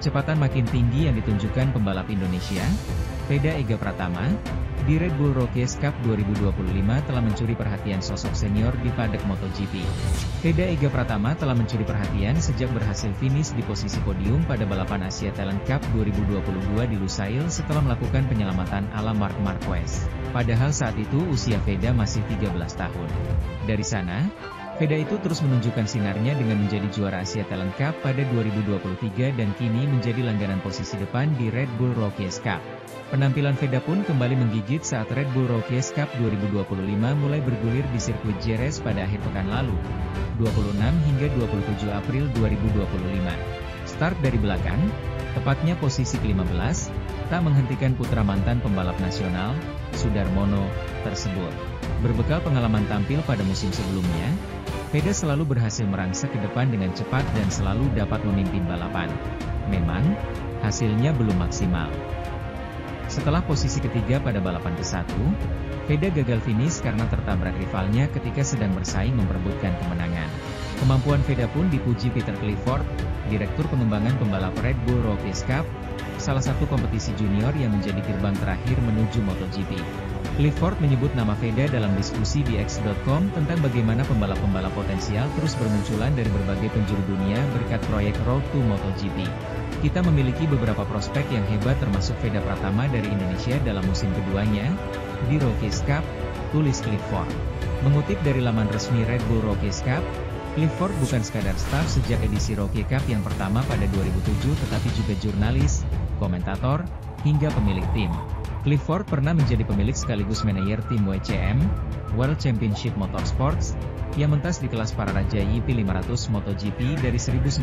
Kecepatan makin tinggi yang ditunjukkan pembalap Indonesia, Veda Ega Pratama, di Red Bull Rockies Cup 2025 telah mencuri perhatian sosok senior di paddock MotoGP. Veda Ega Pratama telah mencuri perhatian sejak berhasil finish di posisi podium pada balapan Asia Talent Cup 2022 di Lusail setelah melakukan penyelamatan ala Marc Marquez. Padahal saat itu usia Veda masih 13 tahun. Dari sana, Veda itu terus menunjukkan sinarnya dengan menjadi juara Asia Talent Cup pada 2023 dan kini menjadi langganan posisi depan di Red Bull Rockies Cup. Penampilan Veda pun kembali menggigit saat Red Bull Rockies Cup 2025 mulai bergulir di sirkuit Jerez pada akhir pekan lalu, 26 hingga 27 April 2025. Start dari belakang, tepatnya posisi ke-15, tak menghentikan putra mantan pembalap nasional, Sudarmono, tersebut. Berbekal pengalaman tampil pada musim sebelumnya, Veda selalu berhasil merangsek ke depan dengan cepat dan selalu dapat memimpin balapan. Memang, hasilnya belum maksimal. Setelah posisi ketiga pada balapan ke-1, Veda gagal finish karena tertabrak rivalnya ketika sedang bersaing memperebutkan kemenangan. Kemampuan Veda pun dipuji Peter Clifford, Direktur Pengembangan Pembalap Red Bull Rockies Cup, salah satu kompetisi junior yang menjadi gerbang terakhir menuju MotoGP. Clifford menyebut nama Veda dalam diskusi di X.com tentang bagaimana pembalap-pembalap potensial terus bermunculan dari berbagai penjuru dunia berkat proyek Road to MotoGP. Kita memiliki beberapa prospek yang hebat termasuk Veda Pratama dari Indonesia dalam musim keduanya, di Rockies Cup, tulis Clifford. Mengutip dari laman resmi Red Bull Rockies Cup, Clifford bukan sekadar staf sejak edisi Rockies Cup yang pertama pada 2007 tetapi juga jurnalis, komentator, hingga pemilik tim. Clifford pernah menjadi pemilik sekaligus manajer tim WCM, World Championship Motorsports, yang mentas di kelas para raja YP 500 MotoGP dari 1992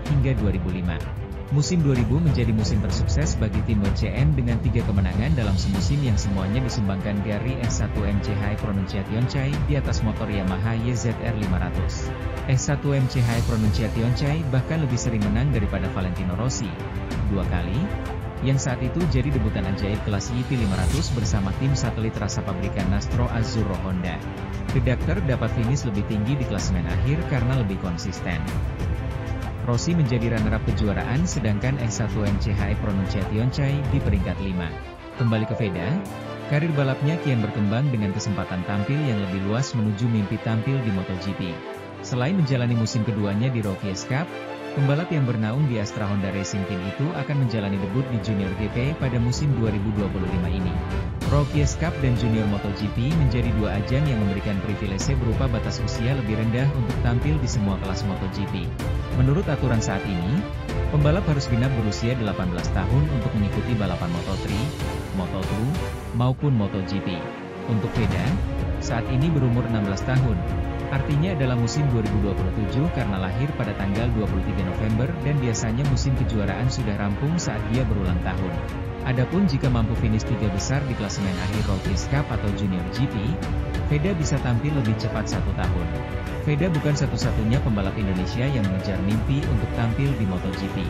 hingga 2005. Musim 2000 menjadi musim tersukses bagi tim WCM dengan 3 kemenangan dalam semusim yang semuanya disumbangkan Gary S1 MCH Pronunciationchai di atas motor Yamaha YZR 500. S1 MCH Pronunciationchai bahkan lebih sering menang daripada Valentino Rossi, 2 kali, yang saat itu jadi debutan ajaib kelas YP 500 bersama tim satelit rasa pabrikan Nastro Azzurro Honda. Kedakter dapat finish lebih tinggi di klasemen akhir karena lebih konsisten. Rossi menjadi runner-up kejuaraan sedangkan S1 MCH Pronunciationchai di peringkat 5. Kembali ke Veda, karir balapnya kian berkembang dengan kesempatan tampil yang lebih luas menuju mimpi tampil di MotoGP. Selain menjalani musim keduanya di Rockies Cup, pembalap yang bernaung di Astra Honda Racing Team itu akan menjalani debut di Junior GP pada musim 2025 ini. Rockies Cup dan Junior MotoGP menjadi 2 ajang yang memberikan privilese berupa batas usia lebih rendah untuk tampil di semua kelas MotoGP. Menurut aturan saat ini, pembalap harus genap berusia 18 tahun untuk mengikuti balapan Moto3, Moto2, maupun MotoGP. Untuk Veda, saat ini berumur 16 tahun. Artinya adalah musim 2027 karena lahir pada tanggal 23 November dan biasanya musim kejuaraan sudah rampung saat dia berulang tahun. Adapun jika mampu finish 3 besar di klasemen akhir Rockies Cup atau Junior GP, Veda bisa tampil lebih cepat 1 tahun. Veda bukan satu-satunya pembalap Indonesia yang mengejar mimpi untuk tampil di MotoGP.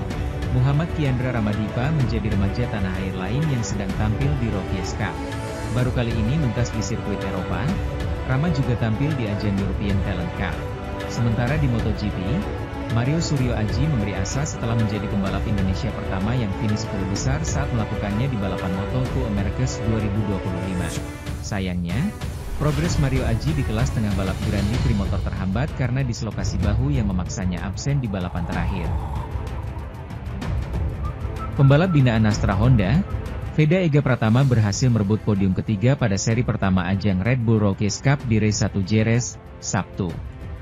Muhammad Kiandra Ramadipa menjadi remaja tanah air lain yang sedang tampil di Rockies Cup. Baru kali ini mentas di sirkuit Eropa, Rama juga tampil di ajang European Talent Cup. Sementara di MotoGP, Mario Suryo Aji memberi asa setelah menjadi pembalap Indonesia pertama yang finish 10 besar saat melakukannya di balapan Moto2 Americas 2025. Sayangnya, progres Mario Aji di kelas tengah balap Grand Prix motor terhambat karena dislokasi bahu yang memaksanya absen di balapan terakhir. Pembalap binaan Astra Honda, Veda Ega Pratama berhasil merebut podium ketiga pada seri pertama ajang Red Bull Rockies Cup di Race 1 Jerez, Sabtu.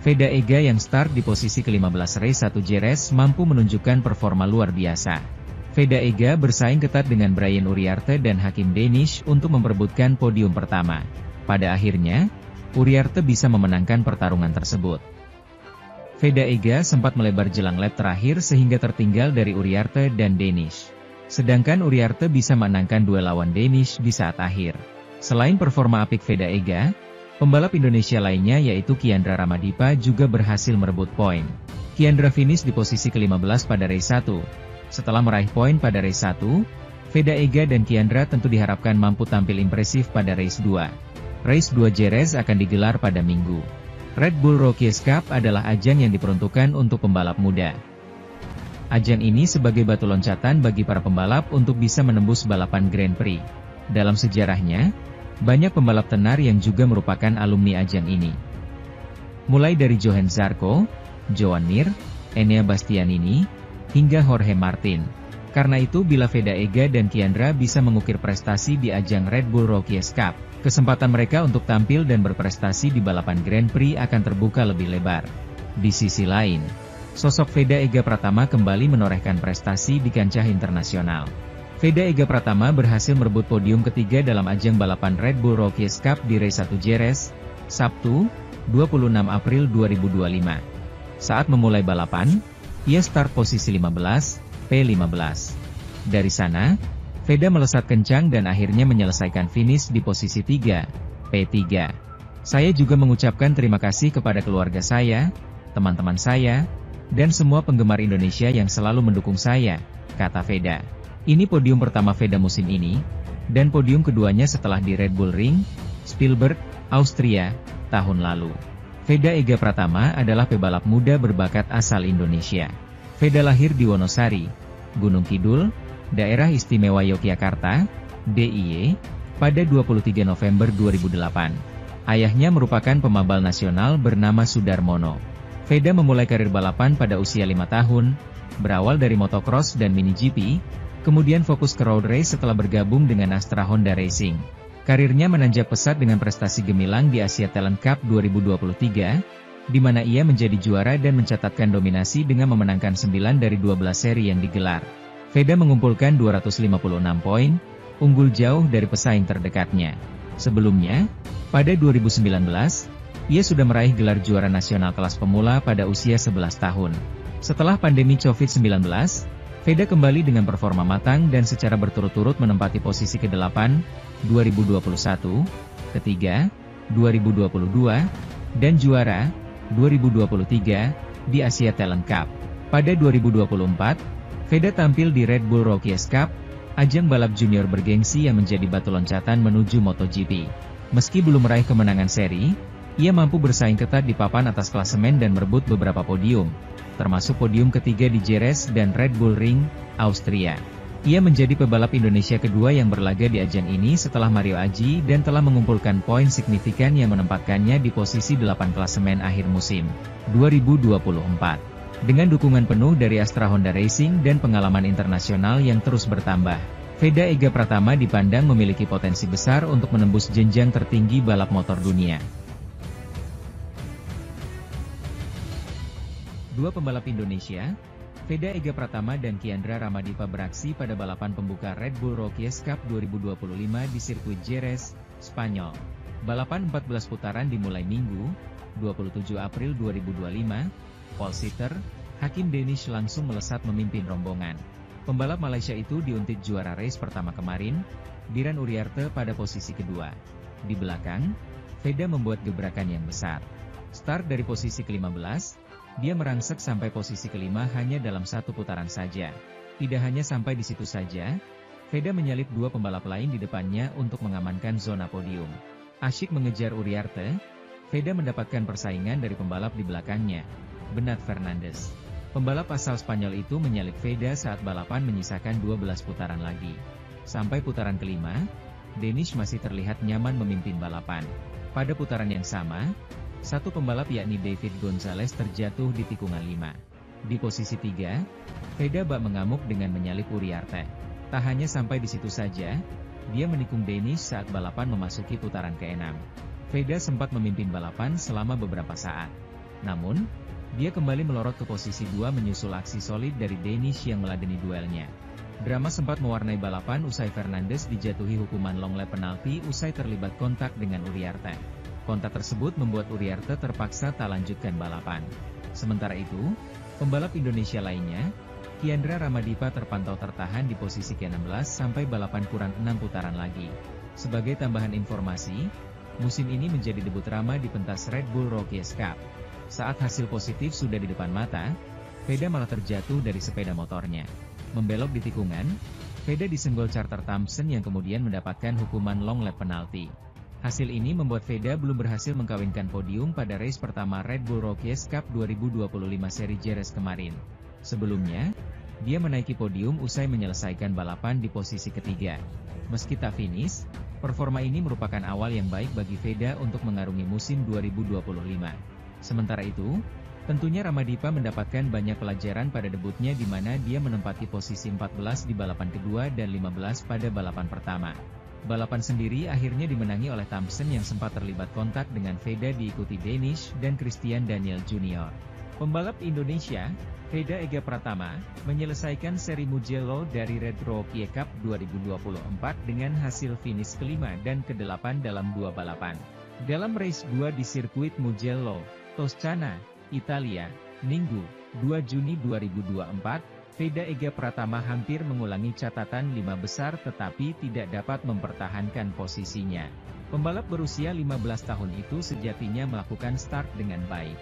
Veda Ega yang start di posisi ke-15 Race 1 Jerez mampu menunjukkan performa luar biasa. Veda Ega bersaing ketat dengan Brian Uriarte dan Hakim Danish untuk memperebutkan podium pertama. Pada akhirnya, Uriarte bisa memenangkan pertarungan tersebut. Veda Ega sempat melebar jelang lap terakhir sehingga tertinggal dari Uriarte dan Danish. Sedangkan Uriarte bisa menangkan duel lawan Danish di saat akhir. Selain performa apik Veda Ega, pembalap Indonesia lainnya yaitu Kiandra Ramadipa juga berhasil merebut poin. Kiandra finish di posisi ke-15 pada race 1. Setelah meraih poin pada race 1, Veda Ega dan Kiandra tentu diharapkan mampu tampil impresif pada race 2. Race 2 Jerez akan digelar pada Minggu. Red Bull Rockies Cup adalah ajang yang diperuntukkan untuk pembalap muda. Ajang ini sebagai batu loncatan bagi para pembalap untuk bisa menembus balapan Grand Prix. Dalam sejarahnya, banyak pembalap tenar yang juga merupakan alumni ajang ini. Mulai dari Johann Zarco, Joan Mir, Enea Bastianini, hingga Jorge Martin. Karena itu bila Vega dan Kiandra bisa mengukir prestasi di ajang Red Bull Rookies Cup, kesempatan mereka untuk tampil dan berprestasi di balapan Grand Prix akan terbuka lebih lebar. Di sisi lain, sosok Vega Pratama kembali menorehkan prestasi di kancah internasional. Vega Pratama berhasil merebut podium ketiga dalam ajang balapan Red Bull Rookies Cup di Race 1 Jerez, Sabtu, 26 April 2025. Saat memulai balapan, ia start posisi 15, P15. Dari sana, Vega melesat kencang dan akhirnya menyelesaikan finish di posisi 3, P3. Saya juga mengucapkan terima kasih kepada keluarga saya, teman-teman saya, dan semua penggemar Indonesia yang selalu mendukung saya, kata Vega. Ini podium pertama Vega musim ini, dan podium keduanya setelah di Red Bull Ring, Spielberg, Austria, tahun lalu. Vega Pratama adalah pebalap muda berbakat asal Indonesia. Vega lahir di Wonosari, Gunung Kidul, Daerah Istimewa Yogyakarta, DIY, pada 23 November 2008. Ayahnya merupakan pemabal nasional bernama Sudarmono. Vega memulai karir balapan pada usia 5 tahun, berawal dari motocross dan mini GP, kemudian fokus ke road race setelah bergabung dengan Astra Honda Racing. Karirnya menanjak pesat dengan prestasi gemilang di Asia Talent Cup 2023, di mana ia menjadi juara dan mencatatkan dominasi dengan memenangkan 9 dari 12 seri yang digelar. Vega mengumpulkan 256 poin, unggul jauh dari pesaing terdekatnya. Sebelumnya, pada 2019, ia sudah meraih gelar juara nasional kelas pemula pada usia 11 tahun. Setelah pandemi COVID-19, Vega kembali dengan performa matang dan secara berturut-turut menempati posisi ke-8, 2021, ketiga, 2022, dan juara, 2023, di Asia Talent Cup. Pada 2024, Vega tampil di Red Bull Rookies Cup, ajang balap junior bergengsi yang menjadi batu loncatan menuju MotoGP. Meski belum meraih kemenangan seri, ia mampu bersaing ketat di papan atas klasemen dan merebut beberapa podium, termasuk podium ketiga di Jerez dan Red Bull Ring, Austria. Ia menjadi pebalap Indonesia kedua yang berlaga di ajang ini setelah Mario Aji dan telah mengumpulkan poin signifikan yang menempatkannya di posisi 8 klasemen akhir musim 2024. Dengan dukungan penuh dari Astra Honda Racing dan pengalaman internasional yang terus bertambah, Vega Pratama dipandang memiliki potensi besar untuk menembus jenjang tertinggi balap motor dunia. Dua pembalap Indonesia, Vega Pratama dan Kiandra Ramadipa beraksi pada balapan pembuka Red Bull Rookies Cup 2025 di sirkuit Jerez, Spanyol. Balapan 14 putaran dimulai Minggu, 27 April 2025. Pole sitter, Hakim Danish langsung melesat memimpin rombongan. Pembalap Malaysia itu diuntit juara race pertama kemarin, Diran Uriarte pada posisi kedua. Di belakang, Vega membuat gebrakan yang besar. Start dari posisi ke-15, dia merangsek sampai posisi kelima hanya dalam satu putaran saja. Tidak hanya sampai di situ saja, Vega menyalip dua pembalap lain di depannya untuk mengamankan zona podium. Asyik mengejar Uriarte, Vega mendapatkan persaingan dari pembalap di belakangnya, Bernat Fernandes. Pembalap asal Spanyol itu menyalip Vega saat balapan menyisakan 12 putaran lagi. Sampai putaran kelima, Danish masih terlihat nyaman memimpin balapan. Pada putaran yang sama, satu pembalap yakni David Gonzalez terjatuh di tikungan 5. Di posisi 3, Vega bak mengamuk dengan menyalip Uriarte. Tak hanya sampai di situ saja, dia menikung Danish saat balapan memasuki putaran ke-6. Vega sempat memimpin balapan selama beberapa saat. Namun, dia kembali melorot ke posisi 2 menyusul aksi solid dari Danish yang meladeni duelnya. Drama sempat mewarnai balapan usai Fernandes dijatuhi hukuman long lap penalti usai terlibat kontak dengan Uriarte. Kontak tersebut membuat Uriarte terpaksa tak lanjutkan balapan. Sementara itu, pembalap Indonesia lainnya, Kiandra Ramadipa terpantau tertahan di posisi ke-16 sampai balapan kurang 6 putaran lagi. Sebagai tambahan informasi, musim ini menjadi debut Rama di pentas Red Bull Rookies Cup. Saat hasil positif sudah di depan mata, Vega malah terjatuh dari sepeda motornya. Membelok di tikungan, Vega disenggol Carter Thompson yang kemudian mendapatkan hukuman long lap penalti. Hasil ini membuat Vega belum berhasil mengkawinkan podium pada race pertama Red Bull Rookies Cup 2025 seri Jerez kemarin. Sebelumnya, Dia menaiki podium usai menyelesaikan balapan di posisi ketiga. Meski tak finish, performa ini merupakan awal yang baik bagi Veda untuk mengarungi musim 2025. Sementara itu, tentunya Ramadipa mendapatkan banyak pelajaran pada debutnya di mana dia menempati posisi 14 di balapan kedua dan 15 pada balapan pertama. Balapan sendiri akhirnya dimenangi oleh Thompson yang sempat terlibat kontak dengan Veda diikuti Danish dan Christian Daniel Jr. Pembalap Indonesia, Veda Ega Pratama, menyelesaikan seri Mugello dari Red Rookie Cup 2024 dengan hasil finish kelima dan ke-8 dalam dua balapan. Dalam race 2 di sirkuit Mugello, Toscana, Italia, Minggu, 2 Juni 2024, Veda Ega Pratama hampir mengulangi catatan 5 besar tetapi tidak dapat mempertahankan posisinya. Pembalap berusia 15 tahun itu sejatinya melakukan start dengan baik.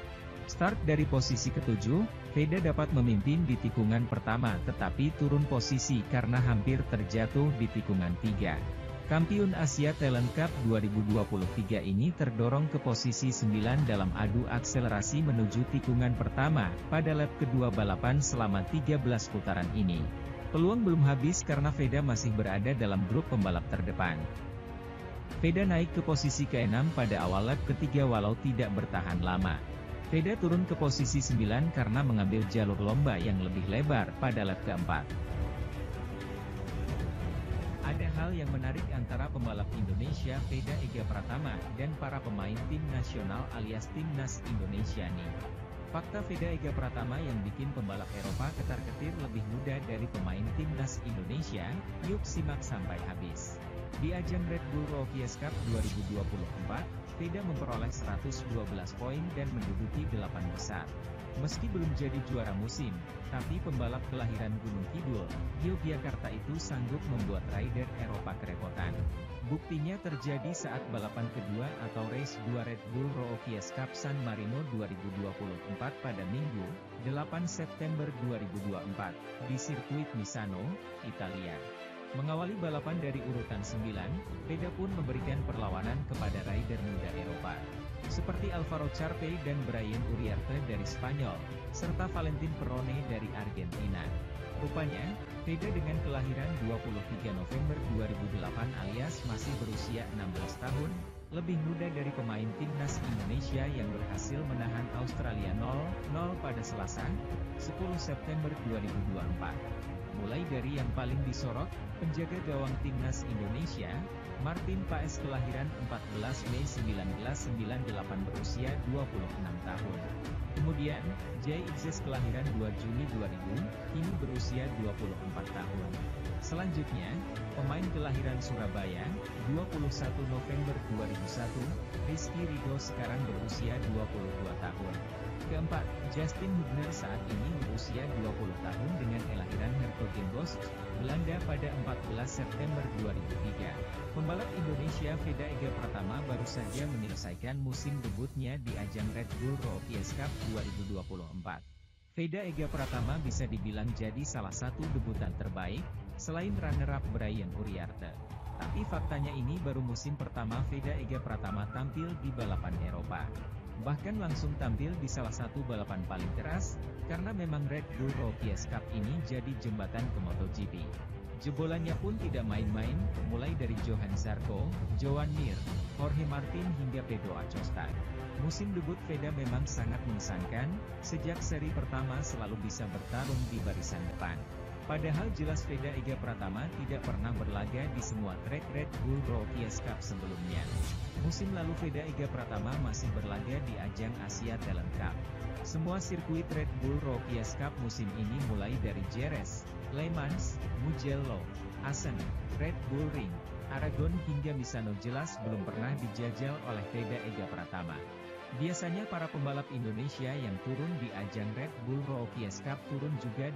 Start dari posisi ke-7, Veda dapat memimpin di tikungan pertama tetapi turun posisi karena hampir terjatuh di tikungan 3. Kampiun Asia Talent Cup 2023 ini terdorong ke posisi 9 dalam adu akselerasi menuju tikungan pertama pada lap kedua balapan selama 13 putaran ini. Peluang belum habis karena Veda masih berada dalam grup pembalap terdepan. Veda naik ke posisi ke-6 pada awal lap ketiga walau tidak bertahan lama. Veda turun ke posisi 9 karena mengambil jalur lomba yang lebih lebar pada lap keempat. Ada hal yang menarik antara pembalap Indonesia Veda Ega Pratama dan para pemain tim nasional alias Timnas Indonesia nih. Fakta Veda Ega Pratama yang bikin pembalap Eropa ketar-ketir lebih muda dari pemain Timnas Indonesia, yuk simak sampai habis. Di ajang Red Bull Rookie Cup 2024, Veda memperoleh 112 poin dan menduduki 8 besar. Meski belum jadi juara musim, tapi pembalap kelahiran Gunung Kidul, Yogyakarta itu sanggup membuat rider Eropa kerepotan. Buktinya terjadi saat balapan kedua atau race 2 Red Bull Rookie Cup San Marino 2024 pada Minggu, 8 September 2024, di sirkuit Misano, Italia. Mengawali balapan dari urutan 9, Veda pun memberikan perlawanan kepada rider muda Eropa, seperti Alvaro Charpe dan Brian Uriarte dari Spanyol, serta Valentin Perrone dari Argentina. Rupanya, Veda dengan kelahiran 23 November 2008 alias masih berusia 16 tahun, lebih muda dari pemain Timnas Indonesia yang berhasil menahan Australia 0-0 pada Selasa, 10 September 2024. Mulai dari yang paling disorot, penjaga gawang Timnas Indonesia, Martin Paes kelahiran 14 Mei 1998 berusia 26 tahun. Kemudian, Jay Itzes kelahiran 2 Juni 2000, kini berusia 24 tahun. Selanjutnya, pemain kelahiran Surabaya, 21 November 2001, Rizky Ridho sekarang berusia 22 tahun. Keempat, Justin Hubner saat ini berusia 20 tahun dengan kelahiran Hertogenbosch, Belanda pada 14 September 2003. Pembalap Indonesia Veda Ega Pratama baru saja menyelesaikan musim debutnya di ajang Red Bull Rookie Cup 2024. Veda Ega Pratama bisa dibilang jadi salah satu debutan terbaik, selain runner-up Brian Uriarte. Tapi faktanya ini baru musim pertama Veda Ega Pratama tampil di balapan Eropa. Bahkan langsung tampil di salah satu balapan paling keras, karena memang Red Bull Rookie Cup ini jadi jembatan ke MotoGP. Jebolannya pun tidak main-main, mulai dari Johan Zarco, Joan Mir, Jorge Martin hingga Pedro Acosta. Musim debut Veda memang sangat mengesankan, sejak seri pertama selalu bisa bertarung di barisan depan. Padahal jelas Veda Ega Pratama tidak pernah berlaga di semua trek Red Bull Rookie Cup sebelumnya. Musim lalu Veda Ega Pratama masih berlaga di ajang Asia Talent Cup. Semua sirkuit Red Bull Rookie Cup musim ini mulai dari Jerez, Le Mans, Mugello, Assen, Red Bull Ring, Aragon hingga Misano jelas belum pernah dijajal oleh Veda Ega Pratama. Biasanya para pembalap Indonesia yang turun di ajang Red Bull Rookie Cup turun juga